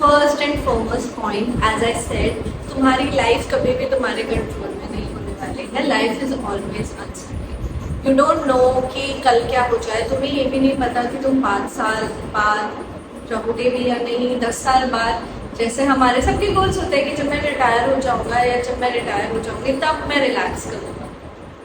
First and foremost point, as I said, तुम्हारी life कभी भी तुम्हारे कंट्रोल में नहीं होने वाली है। Life is always uncertain. You don't know कि कल क्या हो जाए। तुम्हें ये भी नहीं पता कि तुम 5 साल बाद रहोगे भी या नहीं, 10 साल बाद। जैसे हमारे सबके गोल्स होते हैं कि जब मैं रिटायर हो जाऊंगा या जब मैं रिटायर हो जाऊंगी तब मैं रिलैक्स करूंगा।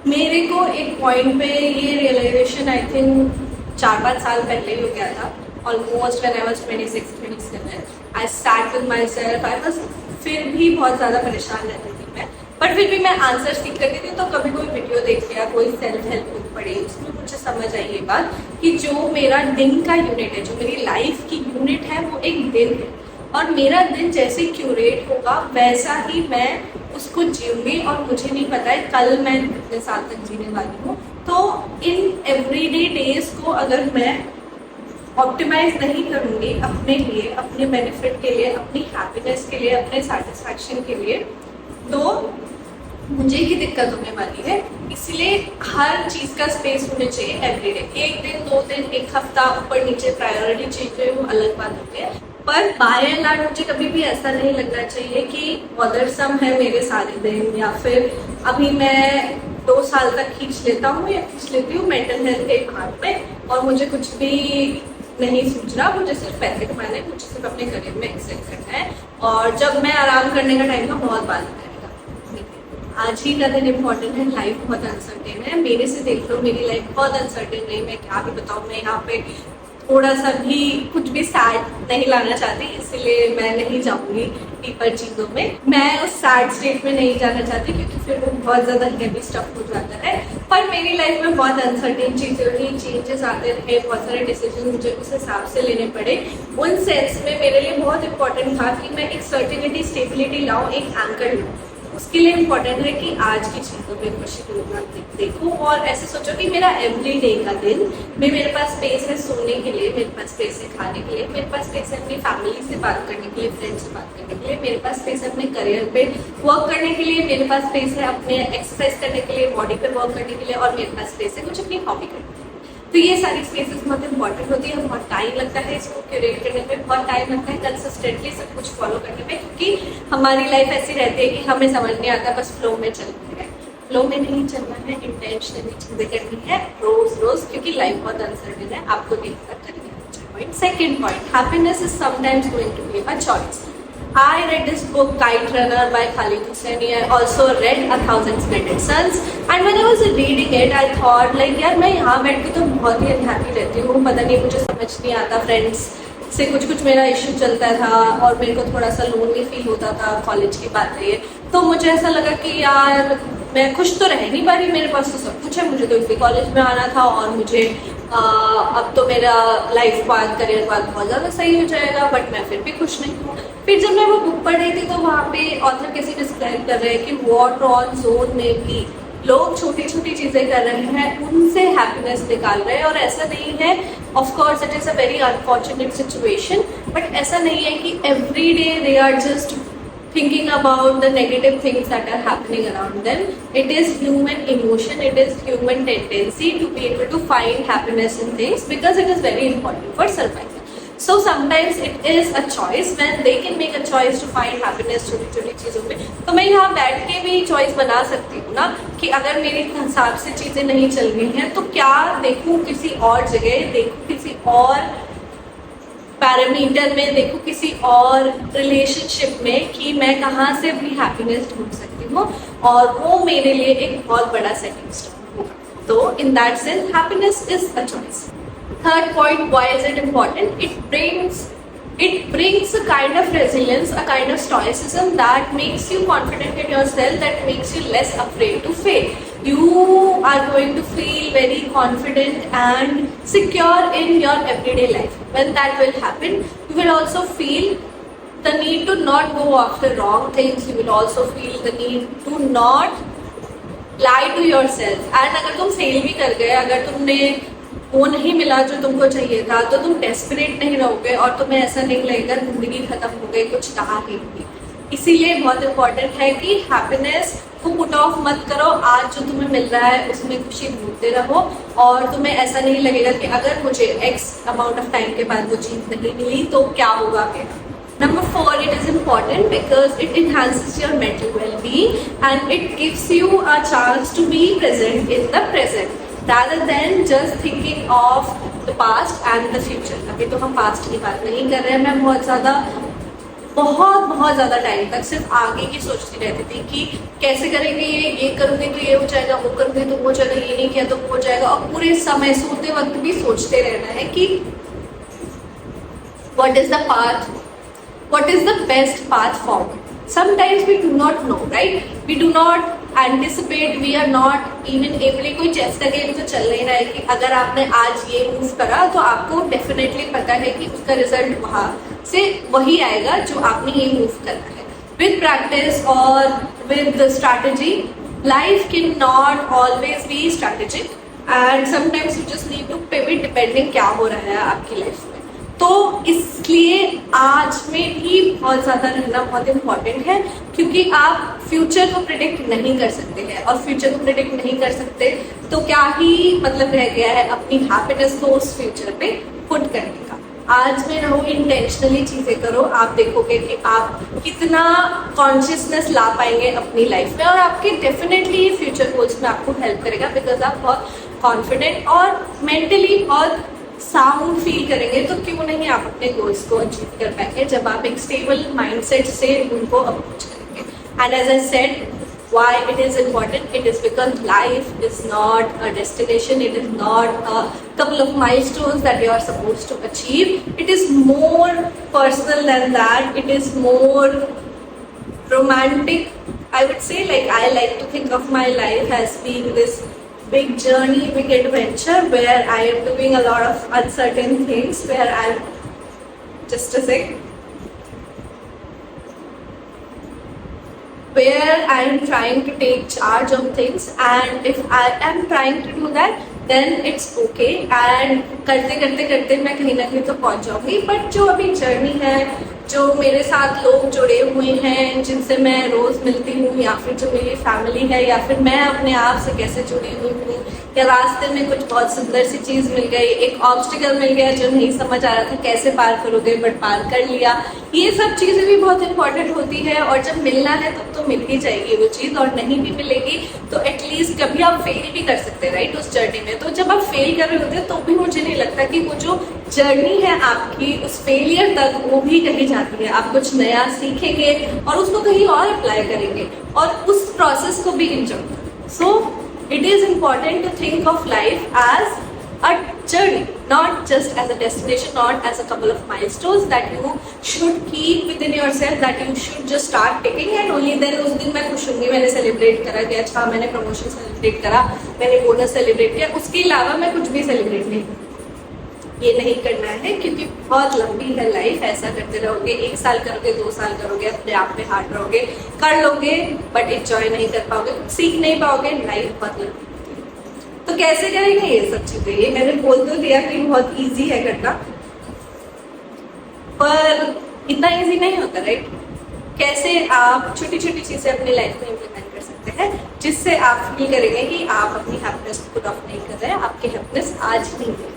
मेरे को एक पॉइंट पे ये रियलाइजेशन आई थिंक 4-5 साल पहले ही हो गया था। Almost when I was 26-27 I sat with my self. I was फिर भी बहुत ज़्यादा परेशान रहती थी मैं, बट फिर भी मैं आंसर सीख करती थी। तो कभी कोई वीडियो देख लिया, कोई सेल्फ हेल्प बुक पढ़ी, उसमें मुझे समझ आई ये बात कि जो मेरा दिन का यूनिट है, जो मेरी लाइफ की यूनिट है, वो एक दिन है। और मेरा दिन जैसे क्यूरेट होगा वैसा ही मैं उसको जीऊंगी। और मुझे नहीं पता है कल मैं कितने साल तक जीने वाली हूँ। तो इन एवरीडे डेज को अगर मैं ऑप्टिमाइज नहीं करूँगी अपने लिए, अपने बेनिफिट के लिए, अपनी हैप्पीनेस के लिए, अपने सेटिस्फैक्शन के लिए, तो मुझे ही दिक्कत होने वाली है। इसलिए हर चीज़ का स्पेस होने चाहिए एवरीडे। 1 दिन, 2 दिन, 1 हफ्ता ऊपर नीचे प्रायोरिटी चेंज है, वो अलग बात होती है। पर बाय एंड लार्ज मुझे कभी भी ऐसा नहीं लगना चाहिए कि बॉदरसम है मेरे सारे दिन, या फिर अभी मैं 2 साल तक खींच लेता हूँ या खींच लेती हूँ मेंटल हेल्थ के भाग में, और मुझे कुछ भी नहीं सूझ रहा। मुझे सिर्फ पैसे कमाने, मुझे सिर्फ अपने करियर में एक्सेल करना है, और जब मैं आराम करने का टाइम था बहुत बाद में करेगा। आज ही का दिन इम्पोर्टेंट है। लाइफ बहुत अनसर्टेन है। मेरे से देख लो, मेरी लाइफ बहुत अनसर्टेन रही। मैं क्या भी बताऊँ, मैं यहाँ पे थोड़ा सा भी कुछ भी सैड नहीं लाना चाहती, इसलिए मैं नहीं जाऊंगी डीपर चीज़ों में। मैं उस सैड स्टेट में नहीं जाना चाहती क्योंकि फिर वो बहुत ज़्यादा हेवी स्टफ हो जाता है। पर मेरी लाइफ में बहुत अनसर्टेन चीज़ें हुई, चेंजेस आते रहे, बहुत सारे डिसीजन मुझे उस हिसाब से लेने पड़े। उन सेंस में मेरे लिए बहुत इंपॉर्टेंट था कि मैं एक सर्टिनिटी, स्टेबिलिटी लाऊँ, एक एंकर लूँ। उसके लिए इम्पोर्टेंट है कि आज की चीज़ों में खुशी देखो और ऐसे सोचो कि मेरा एवरी डे का दिन में मेरे पास स्पेस है सोने के लिए, मेरे पास स्पेस है खाने के लिए, मेरे पास स्पेस है अपनी फैमिली से बात करने के लिए, फ्रेंड्स से बात करने के लिए, मेरे पास स्पेस है अपने करियर पे वर्क करने के लिए, मेरे पास स्पेस है अपने एक्सरसाइज करने के लिए, बॉडी पे वर्क करने के लिए, और मेरे पास स्पेस है कुछ अपनी हॉबी करने के लिए। तो ये सारी स्पेसेस बहुत इंपॉर्टेंट होती है। बहुत टाइम लगता है इसको क्यूरेट करने में, बहुत टाइम लगता है कंसिस्टेंटली सब कुछ फॉलो करने में, क्योंकि हमारी लाइफ ऐसी रहती है कि हमें समझ नहीं आता, बस फ्लो में चलते हैं। फ्लो में नहीं चलना है, इंटेंशनली चीज़ें करनी है रोज रोज, क्योंकि लाइफ बहुत अनसर्टेन है। आपको नहीं पता करेंगे। Second point, happiness is sometimes going to be a choice. I read this book Kite Runner by Khalid Hosseini. I also read 1000 Splendid Suns, and when I was reading it, I thought like यार मैं यहाँ बैठ के तो बहुत ही unhappy रहती हूँ। पता नहीं, मुझे समझ नहीं आता, फ्रेंड्स से कुछ मेरा इशू चलता था और मेरे को थोड़ा सा लोनली फील होता था। कॉलेज की बात है ये, तो मुझे ऐसा लगा कि यार मैं खुश तो रह नहीं पा रही, मेरे पास तो सब कुछ है, मुझे तो इसी कॉलेज में आना था और मुझे अब तो मेरा लाइफ पाथ, करियर पाथ बहुत ज़्यादा सही हो जाएगा, बट मैं फिर भी खुश नहीं हूँ। फिर जब मैं वो बुक पढ़ रही थी तो वहाँ पे ऑथर कैसे डिस्क्राइब कर रहे हैं कि वॉर टॉर्न जोन में भी लोग छोटी छोटी चीज़ें कर रहे हैं, उनसे हैप्पीनेस निकाल रहे हैं। और ऐसा नहीं है, of course it is a very unfortunate situation, but ऐसा नहीं है कि every day they are just thinking about the negative things that are happening around them. It is human emotion, it is human tendency to be able to find happiness in things because it is very important for survival. So sometimes it is a choice when they can make a choice to find happiness छोटी छोटी चीज़ों में। तो मैं यहाँ बैठ के भी चॉइस बना सकती हूँ ना कि अगर मेरे हिसाब से चीज़ें नहीं चल रही हैं तो क्या देखूँ किसी और जगह, देखूँ किसी और पैरामीटर में, देखो किसी और रिलेशनशिप में कि मैं कहाँ से भी हैप्पीनेस ढूंढ सकती हूँ, और वो मेरे लिए एक बहुत बड़ा सेटिंग स्टोन होगा। तो in that sense happiness is a choice. Third point, why is it important? It brings a kind of resilience, a kind of stoicism that makes you confident in yourself, that makes you less afraid to fail. You are going to feel very confident and secure in your everyday life. When that will happen, you will also feel the need to not go after wrong things. You will also feel the need to not lie to yourself. And अगर तुम fail भी कर गए, अगर तुमने वो नहीं मिला जो तुमको चाहिए था, तो तुम डेस्परेट नहीं रहोगे और तुम्हें ऐसा नहीं लगेगा जिंदगी खत्म हो गई, कुछ कहा ही नहीं। इसीलिए बहुत इंपॉर्टेंट है कि हैप्पीनेस को पुट ऑफ मत करो। आज जो तुम्हें मिल रहा है उसमें खुशी ढूंढते रहो, और तुम्हें ऐसा नहीं लगेगा कि अगर मुझे एक्स अमाउंट ऑफ टाइम के बाद वो चीज़ नहीं मिली तो क्या होगा मेरा। Number 4, it is important because it enhances your mental well-being and it gives you a chance to be present in the present rather than just thinking of the past and the future. अभी तो हम past की बात नहीं कर रहे हैं. मैं बहुत ज़्यादा टाइम तक सिर्फ आगे की सोचती रहती थी कि कैसे करेंगे, ये करूँगी तो ये हो जाएगा, वो करूँगी तो वो हो जाएगा, ये नहीं किया तो वो हो जाएगा, और पूरे समय सोते वक्त भी सोचते रहना है कि what is the path, what is the best path forward. Sometimes we do not know, right? We do not anticipate, we are not even able. कोई चेस का गेम तो चल नहीं रहा है कि अगर आपने आज ये मूव करा तो आपको डेफिनेटली पता है कि उसका रिजल्ट वहाँ से वही आएगा जो आपने ये मूव करना है. With practice or with the strategy, life cannot always be strategic and sometimes you just need to pivot depending क्या हो रहा है आपकी लाइफ में. तो इसलिए आज में भी बहुत ज़्यादा रहना बहुत इम्पॉर्टेंट है क्योंकि आप फ्यूचर को प्रिडिक्ट नहीं कर सकते हैं और फ्यूचर को प्रिडिक्ट नहीं कर सकते तो क्या ही मतलब रह गया है अपनी हैप्पीनेस को उस फ्यूचर पे पुट करने का. आज में रहो, इंटेंशनली चीज़ें करो, आप देखोगे कि आप कितना कॉन्शियसनेस ला पाएंगे अपनी लाइफ में और आपके डेफिनेटली फ्यूचर गोल्स में आपको हेल्प करेगा बिकॉज आप बहुत कॉन्फिडेंट और मेंटली और साउंड फील करेंगे. तो क्यों नहीं आप अपने गोल्स को अचीव कर पाएंगे जब आप एक स्टेबल माइंडसेट से उनको अप्रोच करेंगे. And as I said, why it is important, it is because life is not a destination, it is not a couple of milestones that you are supposed to achieve. It is more personal than that, it is more romantic, I would say. Like, I like to think of my life as being this big journey, big adventure where I am doing a lot of uncertain things, where I'm just a sec, where I am trying to take charge of things, and if I am trying to do that then it's okay, and करते करते करते मैं कहीं ना कहीं तो पहुंच जाऊंगी. बट जो अभी जर्नी है, जो मेरे साथ लोग जुड़े हुए हैं जिनसे मैं रोज मिलती हूँ, या फिर जो मेरी फैमिली है, या फिर मैं अपने आप से कैसे जुड़ी हुई हूँ, या रास्ते में कुछ बहुत सुंदर सी चीज़ मिल गई, एक ऑब्स्टिकल मिल गया जो नहीं समझ आ रहा था कैसे पार करोगे बट पार कर लिया, ये सब चीज़ें भी बहुत इंपॉर्टेंट होती है. और जब मिलना है तब तो मिल ही जाएगी वो चीज़, और नहीं भी मिलेगी तो एटलीस्ट कभी आप फेल भी कर सकते हैं, राइट, उस जर्नी में. तो जब आप फेल कर रहे होते हैं तो भी मुझे नहीं लगता कि वो जो जर्नी है आपकी उस फेलियर तक वो भी कहीं जाती है. आप कुछ नया सीखेंगे और उसको कहीं और अप्लाई करेंगे और उस प्रोसेस को भी enjoy. So it is important to think of life as a journey, not just as a destination, not as a couple of milestones that you should keep within yourself, that you should just start taking and only then उस दिन मैं खुश होंगी, मैंने celebrate करा कि अच्छा मैंने प्रमोशन सेलिब्रेट करा, मैंने बोनस सेलिब्रेट किया, उसके अलावा मैं कुछ भी सेलिब्रेट नहीं. ये नहीं करना है क्योंकि बहुत लंबी है लाइफ. ऐसा करते रहोगे, 1 साल करोगे, 2 साल करोगे, अपने आप में हार्ड रहोगे, कर लोगे बट एंजॉय नहीं कर पाओगे, सीख नहीं पाओगे. लाइफ बहुत लंबी होती है. तो कैसे करेंगे ये सब चीजें? ये मैंने बोल तो दिया कि बहुत इजी है करना, पर इतना इजी नहीं होता, राइट. कैसे आप छोटी छोटी चीजें अपनी लाइफ में इम्प्लीमेंट कर सकते हैं जिससे आप फील करेंगे कि आप अपनी हैप्पीनेस को पुट ऑफ नहीं कर रहे हैं, आपकी हैप्पीनेस आज ही है.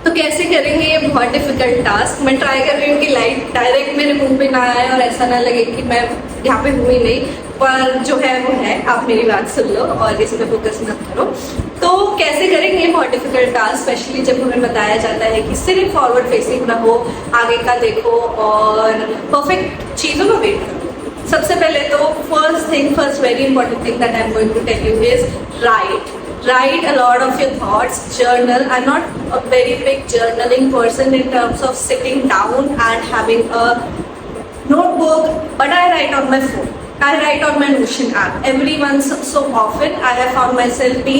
तो कैसे करेंगे? ये बहुत डिफिकल्ट टास्क. मैं ट्राई कर रही हूँ कि लाइट डायरेक्ट मेरे मुंह पे ना आए और ऐसा ना लगे कि मैं यहाँ पे हुई नहीं, पर जो है वो है. आप मेरी बात सुन लो और इस पे फोकस मत करो. तो कैसे करेंगे? बहुत डिफिकल्ट टास्क, स्पेशली जब हमें बताया जाता है कि सिर्फ फॉरवर्ड फेसिंग रहो, आगे का देखो और परफेक्ट चीज़ों को वेट करो. सबसे पहले तो first very important thing that I am going to tell you is write a lot of your thoughts, journal. I'm not a very big journaling person in terms of sitting down and having a notebook, but I write on my phone. I write on my Notion app. Every once so often I have found myself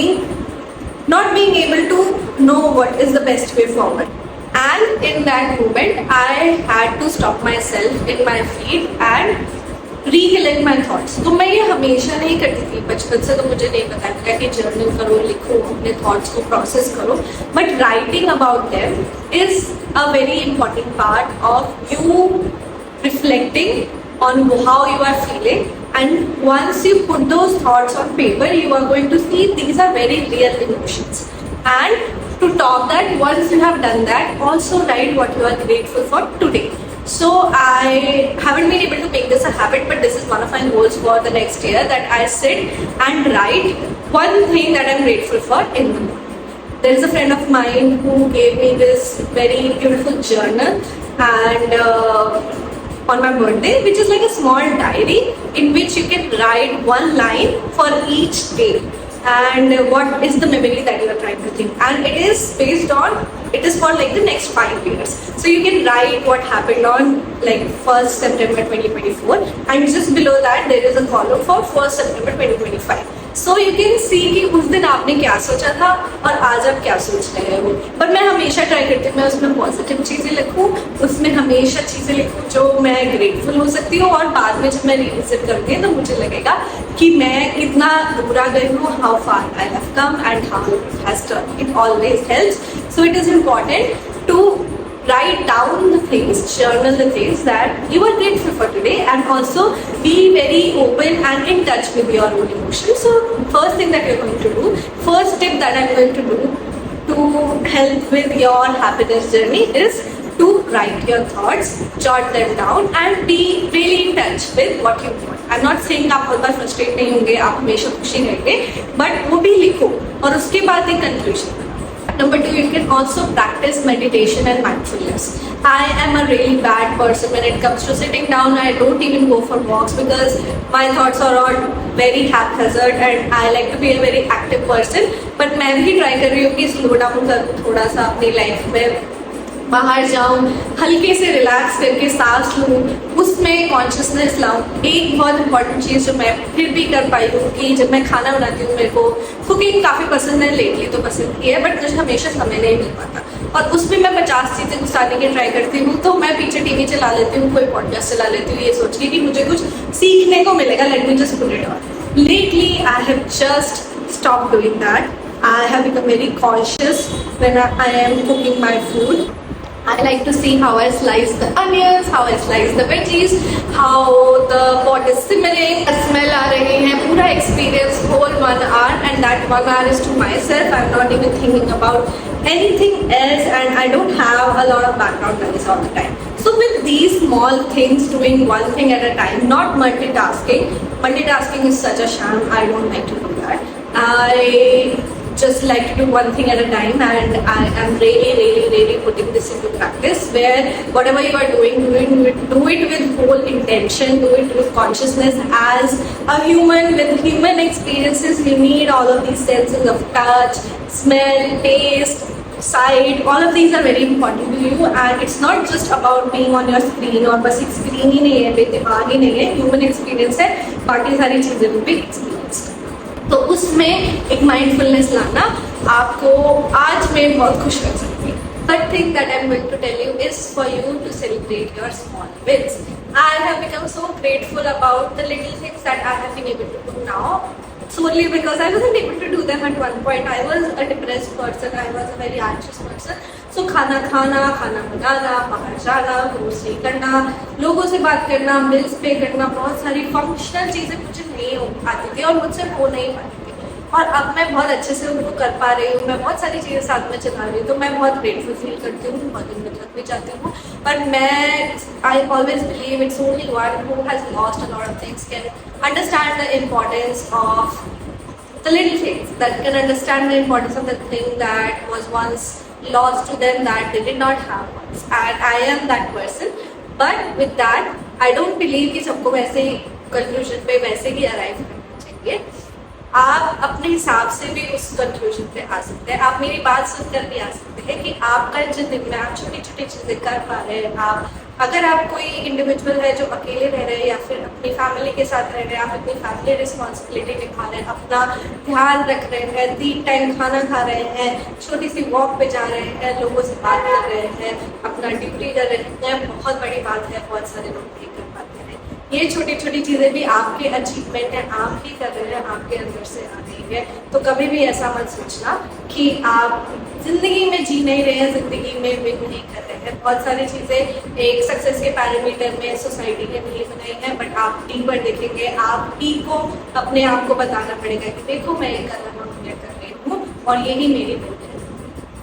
not being able to know what is the best way forward. And in that moment I had to stop myself in my feet and recollect my thoughts. तो मैं ये हमेशा नहीं करती थी, बचपन से तो मुझे नहीं पता था कि जर्नल करो, लिखो, अपने थॉट्स को प्रोसेस करो, but writing about them is a very important part of you reflecting on how you are feeling. And once you put those thoughts on paper you are going to see these are very real emotions. And to top that, once you have done that, also write what you are grateful for today. So I haven't been able to make this a habit, but this is one of my goals for the next year, that I sit and write one thing that I'm grateful for in the morning. There is a friend of mine who gave me this very beautiful journal, and on my birthday, which is like a small diary in which you can write one line for each day and what is the memory that you are trying to think, and it is based on, it is for like the next 5 years. So you can write what happened on like 1st September 2024, and just below that there is a column for 1st September 2025. So you can see कि उस दिन आपने क्या सोचा था और आज आप क्या सोच रहे हो. पर मैं हमेशा ट्राई करती हूँ मैं उसमें पॉजिटिव चीज़ें लिखूँ, उसमें हमेशा चीज़ें लिखूँ जो मैं ग्रेटफुल हो सकती हूँ, और बाद में जब मैं रिविजिट करती हूँ तो मुझे लगेगा कि मैं कितना दूर आ गई हूँ, how far I have come and how it has turn. It always helps. So it is important to write down the things, journal the things that you are grateful for today, and also be very open and in touch with your own emotions. So first thing that you're going to do, first tip that I'm going to do to help with your happiness journey is to write your thoughts, jot them down and be really in touch with what you want. I'm not saying आप बहुत बार frustrate नहीं होंगे, आप हमेशा खुशी रहेंगे, but वो भी लिखो और उसके बाद एक conclusion. Number 2, you can also practice meditation and mindfulness. I am a really bad person when it comes to sitting down. I don't even go for walks because my thoughts are all very haphazard and I like to be a very active person. But मैं भी try कर रही हूँ कि slow down करूँ थोड़ा सा अपनी life में, बाहर जाऊँ, हल्के से रिलैक्स करके सांस लूँ, उसमें कॉन्शियसनेस लाऊँ. एक बहुत इंपॉर्टेंट चीज़ जो मैं फिर भी कर पाई हूँ कि जब मैं खाना बनाती हूँ, मेरे को कुकिंग काफ़ी पसंद है, लेटली तो पसंद की है, बट मुझे हमेशा समय नहीं मिल पाता और उसमें मैं 50 चीज़ें घुसाने की ट्राई करती हूँ. तो मैं पीछे टीवी चला लेती हूँ, कोई पॉडकास्ट चला लेती हूँ, ये सोच के कि मुझे कुछ सीखने को मिलेगा, let me just put it on. Lately I have just stopped doing that. I have become very conscious when I am cooking my food. I like to see how I slice the onions, how I slice the veggies, how the pot is simmering, smell आ रही है, पूरा experience whole 1 hour, and that 1 hour is to myself. I'm not even thinking about anything else, and I don't have a lot of background noise all the time. So with these small things, doing one thing at a time, not multitasking. Multitasking is such a sham. I don't like to do that. I just like to do one thing at a time, and I am really putting this into practice, where whatever you are doing, do it with whole intention, do it with consciousness. As a human with human experiences, we need all of these senses of touch, smell, taste, sight. All of these are very important to you, and it's not just about being on your screen, और बस एक screen ही नहीं है, दिमाग ही नहीं है, human experience है, बाकी सारी चीजें भी experience है. तो उसमें एक माइंडफुलनेस लाना आपको आज में बहुत खुश कर सकती है. But thing that I'm going to tell you is for you to celebrate your small wins. I have become so grateful about the little things that I have been able to do now, solely because I wasn't able to do them at one point. I was a depressed person, I was a very anxious person. So खाना खाना, खाना बनाना, बाहर जाना, grocery करना, लोगों से बात करना, बिल्स पे करना, बहुत सारी फंक्शनल चीज़ें मुझे नहीं हो पाती थी और मुझसे हो नहीं पाती थी. और अब मैं बहुत अच्छे से उनको कर पा रही हूँ, मैं बहुत सारी चीज़ें साथ में चला रही हूँ, तो मैं बहुत ग्रेटफुल फील करती हूँ, बहुत दिन में थक भी जाती हूँ. पर मैं I always believe it's only one who has lost a lot of things can understand the importance of the little things, that can understand the importance of the thing that was once lost to them, that they did not have once. And I am that person. But with that, I don't believe कि सबको वैसे ही conclusion पे वैसे ही arrive करना चाहिए. आप अपने हिसाब से भी उस conclusion पे आ सकते हैं. आप मेरी बात सुनकर भी आ सकते हैं कि आपका जिंदगी में आप छोटी छोटी चीज़ें कर पा रहे हैं. आप अगर आप कोई इंडिविजुअल है जो अकेले रह रहे हैं या फिर अपनी फैमिली के साथ रह रहे हैं, आप अपनी फैमिली रिस्पॉन्सिबिलिटी निभा रहे हैं, अपना ध्यान रख रहे हैं, 3 टाइम खाना खा रहे हैं, छोटी सी वॉक पे जा रहे हैं, लोगों से बात कर रहे हैं, अपना ड्यूटी कर रहे हैं, बहुत बड़ी बात है. बहुत सारे लोग नहीं कर पाते हैं. ये छोटी छोटी चीज़ें भी आपके अचीवमेंट है, आप ही कर रहे हैं, आपके अंदर से आ रही है. तो कभी भी ऐसा मत सोचना कि आप जिंदगी में जी नहीं रहे हैं, जिंदगी में विन नहीं कर रहे हैं. बहुत सारी चीज़ें एक सक्सेस के पैरामीटर में सोसाइटी ने नहीं बनाई है, बट आप डीपर देखेंगे, आप ही को अपने आप को बताना पड़ेगा कि देखो मैं ये कर रहा हूँ, मैं कर रही हूँ और यही मेरी विन है.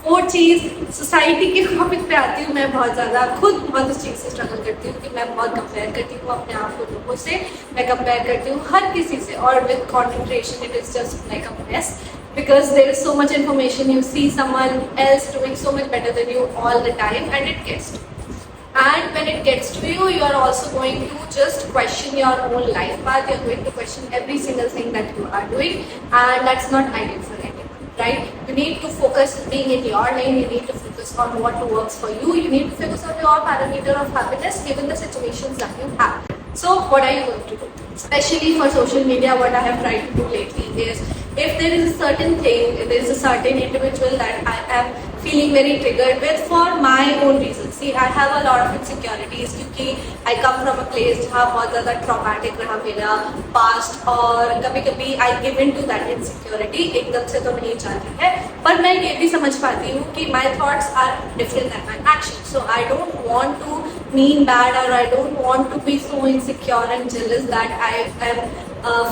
वो चीज़ सोसाइटी के टॉपिक पे आती हूँ, मैं बहुत ज़्यादा खुद बहुत उस चीज़ से स्ट्रगल करती हूँ कि मैं बहुत कंपेयर करती हूँ अपने आप को लोगों से, मैं कंपेयर करती हूँ हर किसी से, और with concentration it is just like a mess because there is so much information, you see someone else doing so much better than you all the time and it gets to you. And when it gets to you, you are also going to just question your own life path, you are going to question every single thing that you are doing, and that's not ideal for anyone, right? You need to focus on being in your lane, you need to focus on what works for you, you need to focus on your parameter of happiness given the situations that you have. So what are you going to do? Especially for social media, what I have tried to do lately is, if there is a certain thing, if there is a certain individual that I am feeling very triggered with for my own reasons. See, I have a lot of insecurities क्योंकि I come from a place जहाँ बहुत ज़्यादा traumatic रहा मेरा past, और कभी कभी I give in to that insecurity, एकदम से तो नहीं जाती है, पर मैं ये भी समझ पाती हूँ कि my thoughts are different than my actions. So I don't want to mean bad, or I don't want to be so insecure and jealous that I am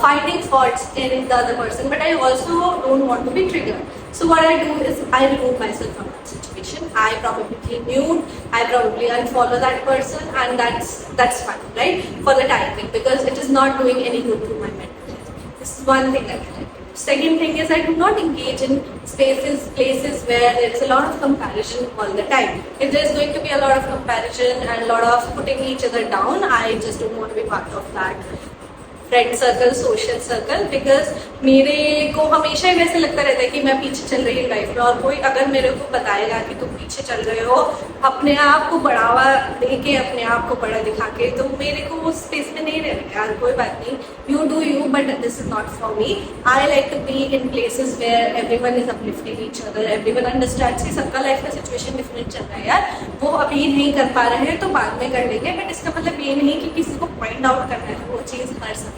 finding faults in the other person, but I also don't want to be triggered. So what I do is I remove myself from that situation. I probably mute, I probably unfollow that person, and that's fine, right? For the time being, because it is not doing any good to my mental health. This is one thing that I like. Second thing is, I do not engage in places where there is a lot of comparison all the time. If there is going to be a lot of comparison and a lot of putting each other down, I just don't want to be part of that friend circle, social circle, because मेरे को हमेशा ही वैसे लगता रहता है कि मैं पीछे चल रही हूँ लाइफ में, और कोई अगर मेरे को बताएगा कि तुम पीछे चल रहे हो अपने आप को बढ़ावा देके, अपने आप को बड़ा दिखा के, तो मेरे को उस स्पेस में नहीं रहना यार, कोई बात नहीं, you do you, but this is not for me. I like to be in places where everyone is uplifting each other, everyone understands कि सबका लाइफ का सिचुएशन डिफरेंट चल रहा है यार, वो अभी नहीं कर पा रहे हैं तो बाद में कर लेंगे, बट इसका मतलब ये नहीं कि किसी को पॉइंट आउट करना है वो चीज़ हर समय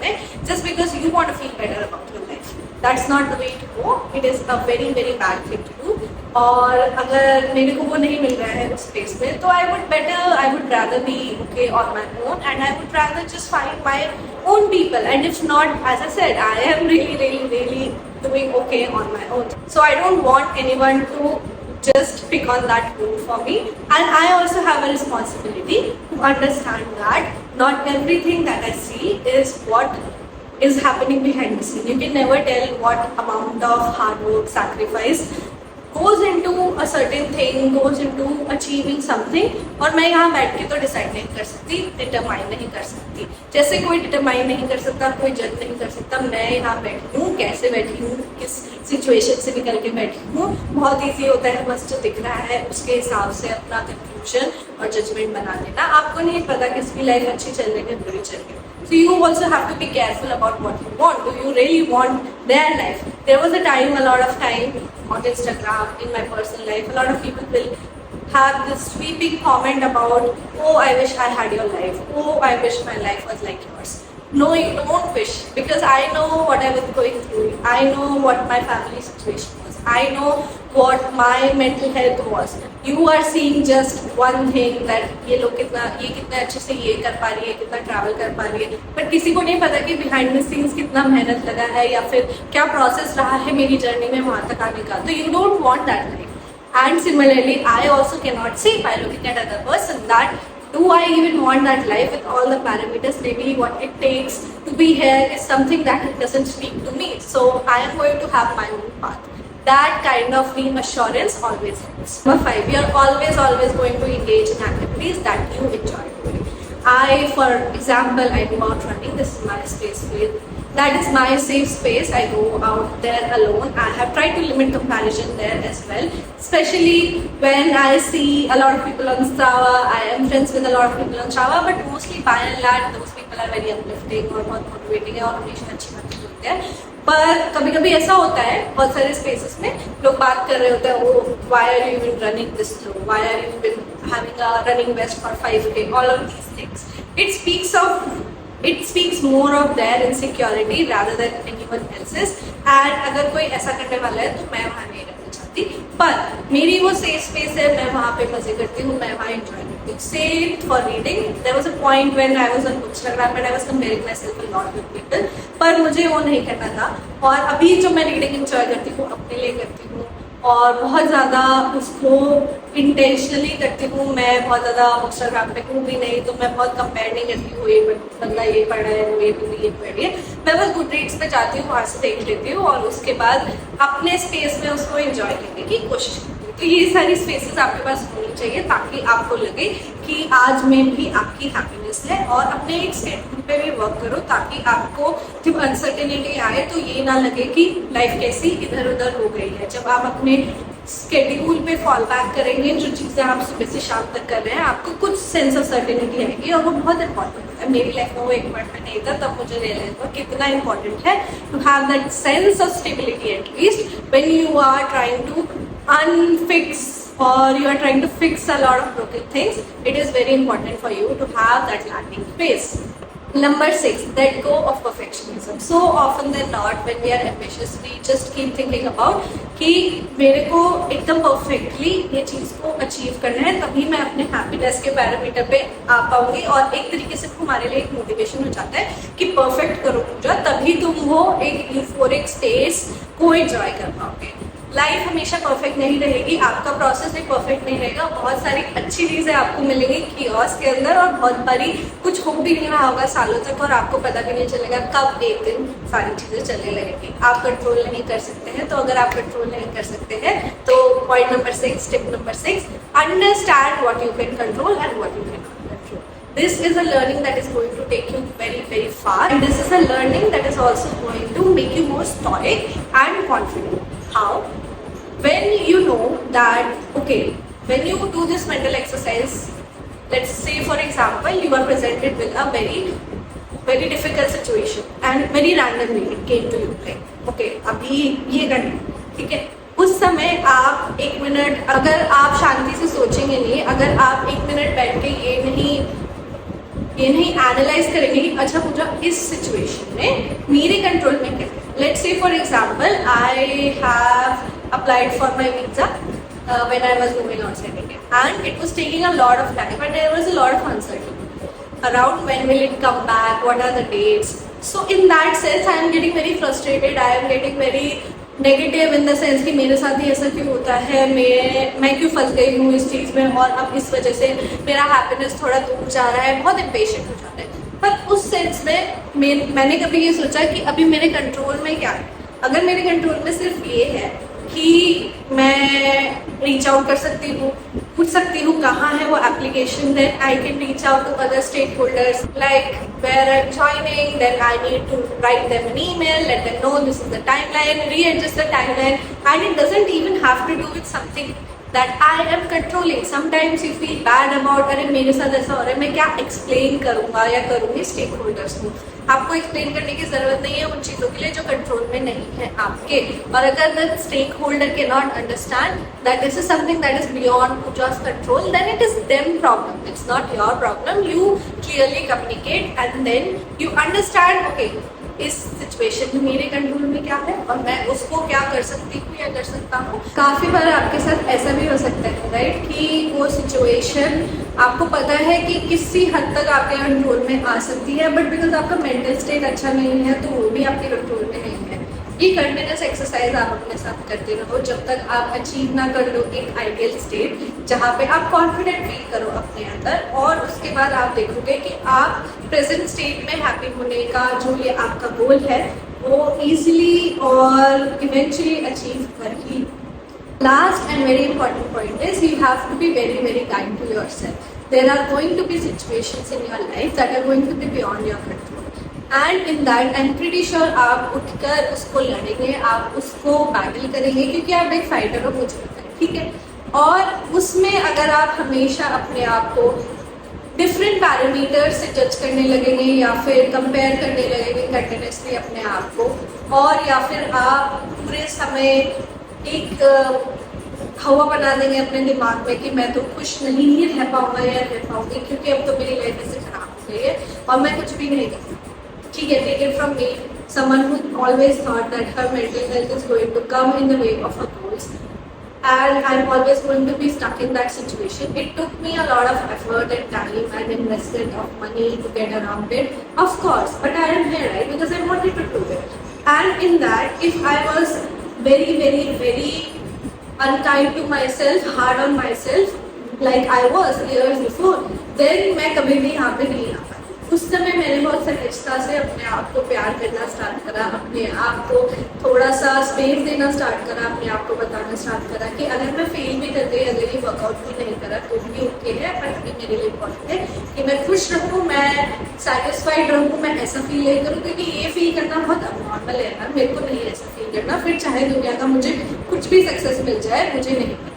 just because you want to feel better about your life. That's not the way to go. It is a very very bad thing to do. और अगर मेरे को वो नहीं मिल रहा है उस स्पेस में, तो I would rather be okay on my own, and I would rather just find my own people. And if not, as I said, I am really doing okay on my own. So I don't want anyone to just pick on that mood for me, and I also have a responsibility to understand that not everything that I see is what is happening behind the scene. You can never tell what amount of hard work, sacrifice goes into a certain thing, goes into achieving something, और मैं यहाँ बैठ के तो decide नहीं कर सकती, determine नहीं कर सकती, जैसे कोई डिटरमाइन नहीं कर सकता, कोई जज नहीं कर सकता, मैं यहाँ बैठी हूँ, कैसे बैठी हूँ, किस सिचुएशन से निकल के बैठी हूँ. बहुत ईजी होता है बस जो दिख रहा है उसके हिसाब से अपना कंक्लूजन और जजमेंट बना देना. आपको नहीं पता किसकी लाइफ अच्छी चल रही है, बुरी चल रही है. So you also have to be careful about what you want. Do you really want their life? There was a time, a lot of time on Instagram, in my personal life, a lot of people will have this sweeping comment about, oh, I wish I had your life. Oh, I wish my life was like yours. No, you don't wish, because I know what I was going through. I know what my family situation was. I know what my mental health was. You are seeing just one thing, that ये कितने अच्छे से ये कर पा रही है, कितना ट्रैवल कर पा रही है, बट किसी को नहीं पता कि बिहाइंड द सीन्स कितना मेहनत लगा है, या फिर क्या प्रोसेस रहा है मेरी जर्नी में वहाँ तक आने का. तो you don't want that life. And similarly, I also cannot say by looking at other person that do I even want that life with all the parameters. Maybe what it takes to be here is something that doesn't speak to me. So I am going to have my own path. That kind of reassurance always helps. Number 5, you are always going to engage in activities that you enjoy doing. For example, I go out running. This is my space with. That is my safe space. I go out there alone. I have tried to limit comparison there as well, especially when I see a lot of people on Strava. I am friends with a lot of people on Strava, but mostly by and large those people are very uplifting और बहुत motivating है, और हमेशा अच्छी बातें बोलते हैं. पर कभी कभी ऐसा होता है बहुत सारे स्पेसेस में लोग बात कर रहे होते हैं, वो why are you even running this slow, why are you even having a running vest for 5K, all of these things. It speaks more of their insecurity rather than anyone else's. And अगर कोई ऐसा करने वाला है तो मैं वहाँ नहीं रहना चाहती, पर मेरी वो सेफ स्पेस है, मैं वहाँ पे मजे करती हूँ, मैं वहाँ एंजॉय करती हूँ. Same for reading. There was a point when I was on Instagram and I was comparing myself a lot with people, पर मुझे वो नहीं करना था. और अभी जो मैं रीडिंग एंजॉय करती हूँ अपने लिए करती हूँ, और बहुत ज़्यादा उसको इंटेंशनली करती हूँ। मैं बहुत ज़्यादा इंस्टाग्राम पे हूँ भी नहीं, तो मैं बहुत कंपेयर नहीं करती हूँ, ये बंदा ये पढ़ा है, वो ये भी ये पढ़ी है। मैं बस गुडरीड्स पे जाती हूँ, वहाँ से देख लेती हूँ और उसके बाद अपने स्पेस में उसको एंजॉय करने की कोशिश करती हूँ। तो ये सारी स्पेसेस आपके पास होनी चाहिए ताकि आपको लगे कि आज में भी आपकी हैप्पीनेस है। और अपने एक स्केड्यूल पे भी वर्क करो ताकि आपको जब अनसर्टेनिटी आए तो ये ना लगे कि लाइफ कैसी इधर उधर हो गई है। जब आप अपने स्केड्यूल पे फॉल बैक करेंगे, जो चीज़ें आप सुबह से शाम तक कर रहे हैं, आपको कुछ सेंस ऑफ सर्टेनिटी आएगी और वो बहुत इंपॉर्टेंट होता है। मेरी लाइफ में वो एक पॉइंट में नहीं था, तब मुझे रियलाइज हुआ कितना इंपॉर्टेंट है to have that sense of stability at least when you are trying to unfix or you are trying to fix a lot of broken things. It is very important for you to have that landing space. Number 6, let go of perfectionism. So often than not, when we are ambitious, we just keep thinking about कि मेरे को एकदम perfectly ये चीज़ को achieve करना है, तभी मैं अपने हैप्पीनेस के पैरामीटर पे आ पाऊंगी। और एक तरीके से हमारे लिए एक मोटिवेशन हो जाता है कि परफेक्ट करो पूजा, तभी तुम वो एक यूफोरिक स्टेज को एंजॉय कर पाओगे। लाइफ हमेशा परफेक्ट नहीं रहेगी, आपका प्रोसेस भी परफेक्ट नहीं रहेगा। बहुत सारी अच्छी चीज़ें आपको मिलेंगी कियोस्क के अंदर और बहुत बारी कुछ हो भी नहीं रहा होगा सालों तक और आपको पता भी नहीं चलेगा कब एक दिन सारी चीज़ें चलने लगेगी। आप कंट्रोल नहीं कर सकते हैं, तो अगर आप कंट्रोल नहीं कर सकते हैं तो point number 6, tip number 6, understand what you can control and what you can not control. This is a learning that is going to take you very, very far, and this is a learning that is also going to make you more stoic and confident. How? When you know that, okay, when you do this mental exercise, let's say for example, you are presented with a very, very difficult situation and very randomly it came to you, like, okay, अभी ये करना, ठीक है। उस समय आप 1 minute, अगर आप शांति से सोचेंगे नहीं, अगर आप 1 मिनट बैठ के ये नहीं एनालाइज करेंगे कि अच्छा पूजा इस सिचुएशन में मेरे कंट्रोल में क्या है। Let's say for example, I have applied for my visa when I was moving outside India, and it was taking a lot of time and there was a lot of uncertainty around when will it come back, what are the dates. So in that sense I am getting very frustrated, I am getting very negative in the sense कि मेरे साथ ही ऐसा क्यों होता है, मैं क्यों फंस गई हूँ इस चीज़ में और अब इस वजह से मेरा हैप्पीनेस थोड़ा दूर जा रहा है, बहुत इम्पेशेंट हो जाता है। पर उस सेंस में मैंने कभी ये सोचा कि अभी मेरे कंट्रोल में क्या है। अगर मेरे कंट्रोल में सिर्फ ये है कि मैं रीच आउट कर सकती हूँ, पूछ सकती हूँ कहाँ है वो application, then I can reach out to other stakeholders like where I am joining, then I need to write them an email, let them know this is the timeline, readjust the timeline, and it doesn't even have to do with something that I am controlling. Sometimes you feel bad about, अरे मेरे साथ ऐसा हो रहा है, मैं क्या explain करूँगा या करूँगी स्टेक होल्डर्स को। आपको एक्सप्लेन करने की जरूरत नहीं है उन चीज़ों के लिए जो कंट्रोल में नहीं है आपके। और अगर द स्टेक होल्डर के not understand that this is something that is beyond Pooja's control, then it is them problem, it's not your problem. You clearly communicate and then you understand, okay इस situation में मेरे control में क्या है और मैं उसको क्या कर सकती हूँ या कर सकता हूँ। काफ़ी बार आपके साथ ऐसा भी हो सकता है राइट, कि वो सिचुएशन आपको पता है कि किसी हद तक आपके कंट्रोल में आ सकती है, बट बिकॉज आपका मेंटल स्टेट अच्छा नहीं है तो वो भी आपके कंट्रोल में नहीं है। ये कंटिन्यूस एक्सरसाइज आप अपने साथ करते रहो जब तक आप अचीव ना कर लो एक आइडियल स्टेट जहाँ पे आप कॉन्फिडेंट फील करो अपने अंदर, और उसके बाद आप देखोगे कि आप प्रेजेंट स्टेट में हैप्पी होने का जो ये आपका गोल है वो इजीली और इवेंचुअली अचीव कर ही। Last and very important point is you have to be very, very kind to yourself. There are going to be situations in your life that are going to be beyond your control. And in that, I'm pretty sure आप उठकर उसको लड़ेंगे, आप उसको battle करेंगे क्योंकि आप एक फाइटर हो, मुझे पता है, ठीक है। और उसमें अगर आप हमेशा अपने आप को डिफरेंट पैरामीटर से जज करने लगेंगे या फिर कंपेयर करने लगेंगे कंटिन्यूसली अपने आप को, और या फिर आप पूरे समय एक हवा बना देंगे अपने दिमाग में कि मैं तो खुश नहीं ही रह पाऊंगा या रह पाऊंगी क्योंकि अब तो मेरी लाइफ ऐसे खराब हो गई है और मैं कुछ भी नहीं कर सकती। ठीक है, take it from me, someone who always thought that her mental health is going to come in the way of her goals and I'm always going to be stuck in that situation. It took me a lot of effort and time and investment of money to get around it, of course, but I am here, right, because I wanted to do it. And in that, if I was very, very, very unkind to myself, hard on myself like I was years before, then मैं कभी भी यहाँ पे नहीं आ पाती। उस समय मैंने बहुत सहजता से अपने आप को प्यार करना स्टार्ट करा, अपने आप को थोड़ा सा स्पेस देना स्टार्ट करा, अपने आप को बताना स्टार्ट करा कि अगर मैं फेल भी कर गई, अगर ये वर्कआउट भी नहीं करा तो भी ओके है, पर अभी मेरे लिए इम्पोर्टेंट है कि मैं खुश रहूँ, मैं सेटिस्फाइड रहूँ, मैं ऐसा फील नहीं करूँ, क्योंकि ये फील करना बहुत अबनॉर्मल है यार, मेरे को नहीं ऐसा फील करना, फिर चाहे दुनिया का मुझे कुछ भी सक्सेस मिल जाए, मुझे नहीं पता।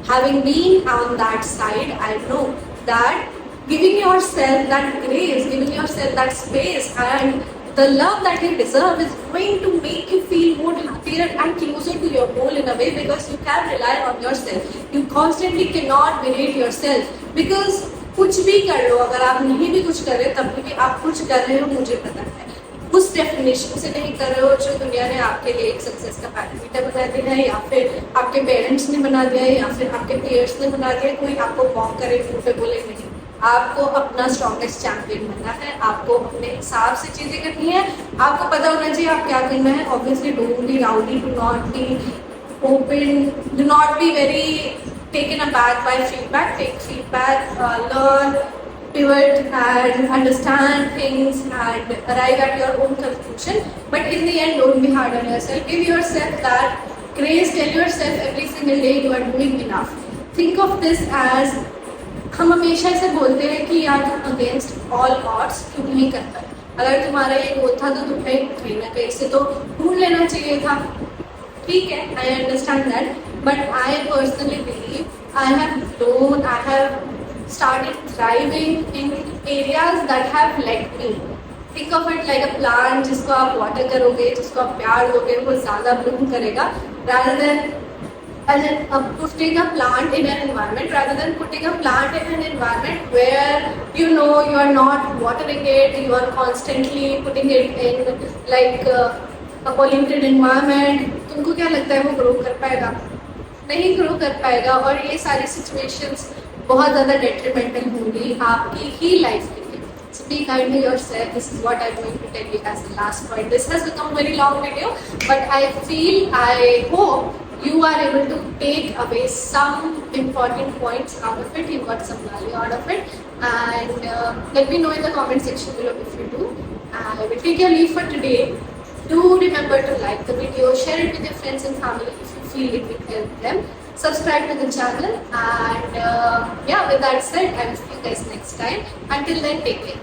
Having been on that side, I know that giving yourself that grace, giving yourself that space and the love that you deserve is going to make you feel more happier and closer to your goal in a way, because you can rely on yourself. You constantly cannot berate yourself because कुछ भी कर लो, अगर आप नहीं भी कुछ कर रहे तब भी आप कुछ कर रहे हो, मुझे पता है उस डेफिनेशन से नहीं कर रहे हो जो दुनिया ने आपके लिए एक सक्सेस का पैरामीटर बना दिया है, या फिर आपके पेरेंट्स ने बना दिया है, या फिर आपके पेयर्स ने बना दिया है। कोई आपको वॉक करे, मुंह पे बोले नहीं, आपको अपना स्ट्रॉन्गेस्ट चैंपियन बनना है, आपको अपने हिसाब से चीज़ें करनी है, आपको पता होना चाहिए आप क्या करना है। Obviously don't be rowdy, do not be open, do not be very taken aback by feedback. Take feedback, learn, pivot and understand things and arrive at your own conclusion. But in the end, don't be hard on yourself. Give yourself that grace. Tell yourself every single day you are doing enough. Think of this as, हम हमेशा ऐसे बोलते हैं कि यार तुम against all odds क्यों नहीं करता है। अगर तुम्हारा ये गोल था तो तुम्हें कहीं ना कहीं से तो ढूंढ लेना चाहिए था। ठीक है, I understand that, but I personally believe I have grown, I have started thriving in areas that have led me. Think of it like a plant जिसको आप water करोगे, जिसको आप प्यार दोगे, वो ज़्यादा bloom करेगा, rather than putting a plant in an environment, rather than putting a plant in an environment where you know you are not watering it, you are constantly putting it in like a polluted environment. तुमको क्या लगता है वो grow कर पाएगा? नहीं grow कर पाएगा, और ये सारी situations बहुत ज़्यादा detrimental होंगी आपकी ही लाइफ के लिए. So be kind to yourself. This is what I'm going to tell you as the last point. This has become a very long video, but I hope you are able to take away some important points out of it. You got some value out of it, and let me know in the comment section below if you do. I will take your leave for today. Do remember to like the video, share it with your friends and family if you feel it will help them. Subscribe to the channel, and yeah, with that said, I will see you guys next time. Until then, take care.